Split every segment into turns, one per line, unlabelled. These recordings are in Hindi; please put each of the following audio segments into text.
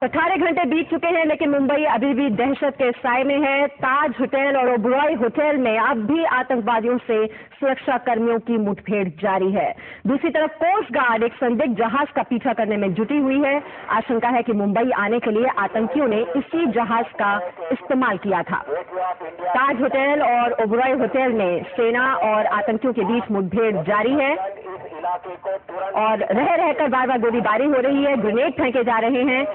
18 घंटे बीत चुके हैं, लेकिन मुंबई अभी भी दहशत के साए में है। ताज होटल और ओबरॉय होटल में अब भी आतंकवादियों से सुरक्षा कर्मियों की मुठभेड़ जारी है। दूसरी तरफ कोस्ट गार्ड एक संदिग्ध जहाज का पीछा करने में जुटी हुई है। आशंका है कि मुंबई आने के लिए आतंकियों ने इसी जहाज का इस्तेमाल किया था। ताज होटल और ओबरॉय होटल में सेना और आतंकियों के बीच मुठभेड़ जारी है और रह रहकर बार बार गोलीबारी हो रही है, ग्रेनेड फेंके जा रहे हैं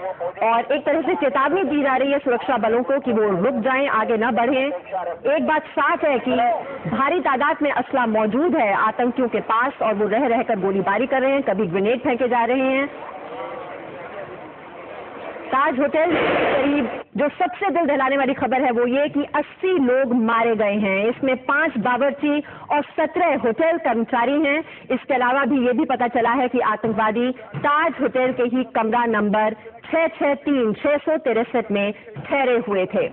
और एक तरह से चेतावनी दी जा रही है सुरक्षा बलों को कि वो रुक जाएं, आगे न बढ़ें। एक बात साफ है कि भारी तादाद में असला मौजूद है आतंकियों के पास और वो रह रहकर गोलीबारी कर रहे हैं, कभी ग्रेनेड फेंके जा रहे हैं। ताज होटल करीब जो सबसे दिल दहलाने वाली खबर है वो ये कि 80 लोग मारे गए हैं। इसमें 5 बावर्ची और 17 होटल कर्मचारी हैं। इसके अलावा भी ये भी पता चला है कि आतंकवादी ताज होटल के ही कमरा नंबर 663 में ठहरे हुए थे।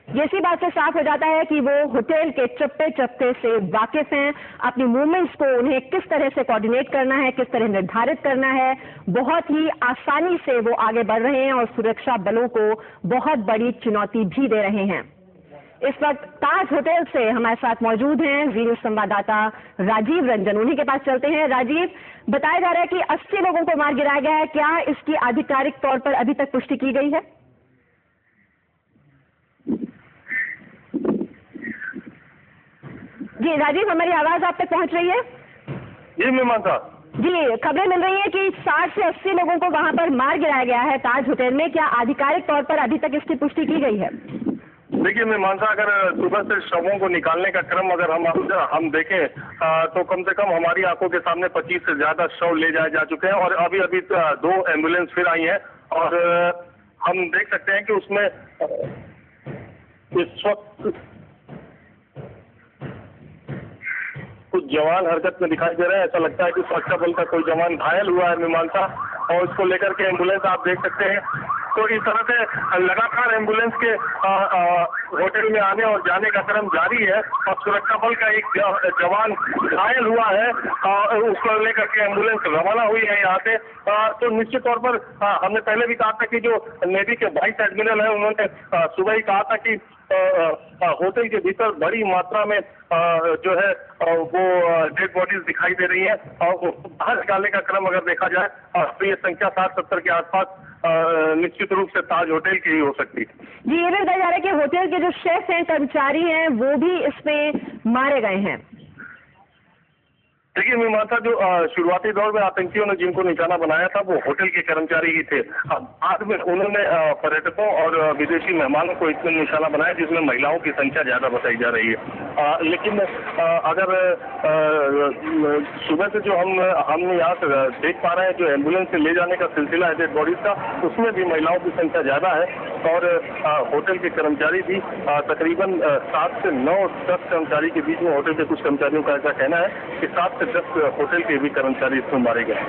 ये इसी बात से साफ हो जाता है कि वो होटल के चप्पे चप्पे से वाकिफ हैं। अपनी मूवमेंट्स को उन्हें किस तरह से कोऑर्डिनेट करना है, किस तरह निर्धारित करना है, बहुत ही आसानी से वो आगे बढ़ रहे हैं और सुरक्षा बलों को बहुत बड़ी चुनौती भी दे रहे हैं। इस वक्त ताज होटल से हमारे साथ मौजूद हैं जी न्यूज संवाददाता राजीव रंजन। उन्हीं के पास चलते हैं। राजीव, बताया जा रहा है कि 80 लोगों को मार गिराया गया है, क्या इसकी आधिकारिक तौर पर अभी तक पुष्टि की गई है? जी राजीव, हमारी आवाज आप तक पहुंच रही है?
जी मीमांसा
जी, खबरें मिल रही हैं कि 60 से 80 लोगों को वहां पर मार गिराया गया है ताज होटल में। क्या आधिकारिक तौर पर अभी तक इसकी पुष्टि की गई है?
देखिए मीमांसा, अगर सुबह से शवों को निकालने का क्रम अगर हम देखें तो कम से कम हमारी आंखों के सामने 25 से ज्यादा शव ले जाए जा चुके हैं और अभी 2 एम्बुलेंस फिर आई हैं और हम देख सकते हैं कि उसमें इस वक्त कुछ जवान हरकत में दिखाई दे रहे हैं। ऐसा लगता है कि सुरक्षा बल का कोई जवान घायल हुआ है मीमांसा, और उसको लेकर के एम्बुलेंस आप देख सकते हैं। तो इस तरह से लगातार एम्बुलेंस के होटल में आने और जाने का क्रम जारी है और सुरक्षा बल का एक जवान घायल हुआ है और उसको लेकर के एम्बुलेंस रवाना हुई है यहाँ से। तो निश्चित तौर पर हमने पहले भी कहा था कि जो नेवी के वाइस एडमिरल है उन्होंने सुबह ही कहा था कि होटल के भीतर बड़ी मात्रा में जो है वो डेड बॉडीज दिखाई दे रही है और बाहर निकालने का क्रम अगर देखा जाए तो ये संख्या 60-70 के आसपास निश्चित रूप से ताज होटल की ही हो सकती है।
जी, ये भी बताया जा रहा है कि होटल के जो शेफ हैं, कर्मचारी हैं, वो भी इसमें मारे गए हैं।
देखिए मीमांसा, जो शुरुआती दौर में आतंकियों ने जिनको निशाना बनाया था वो होटल के कर्मचारी ही थे। बाद में उन्होंने पर्यटकों और विदेशी मेहमानों को इसमें निशाना बनाया जिसमें महिलाओं की संख्या ज्यादा बताई जा रही है। लेकिन अगर सुबह से जो हम यहाँ से देख पा रहे हैं, जो एम्बुलेंस से ले जाने का सिलसिला है डेड बॉडीज का, उसमें भी महिलाओं की संख्या ज्यादा है और होटल के कर्मचारी भी तकरीबन 7 से 9-10 कर्मचारी के बीच में, होटल के कुछ कर्मचारियों का ऐसा कहना है कि 7 से 10 होटल के भी कर्मचारी इसमें मारे गए।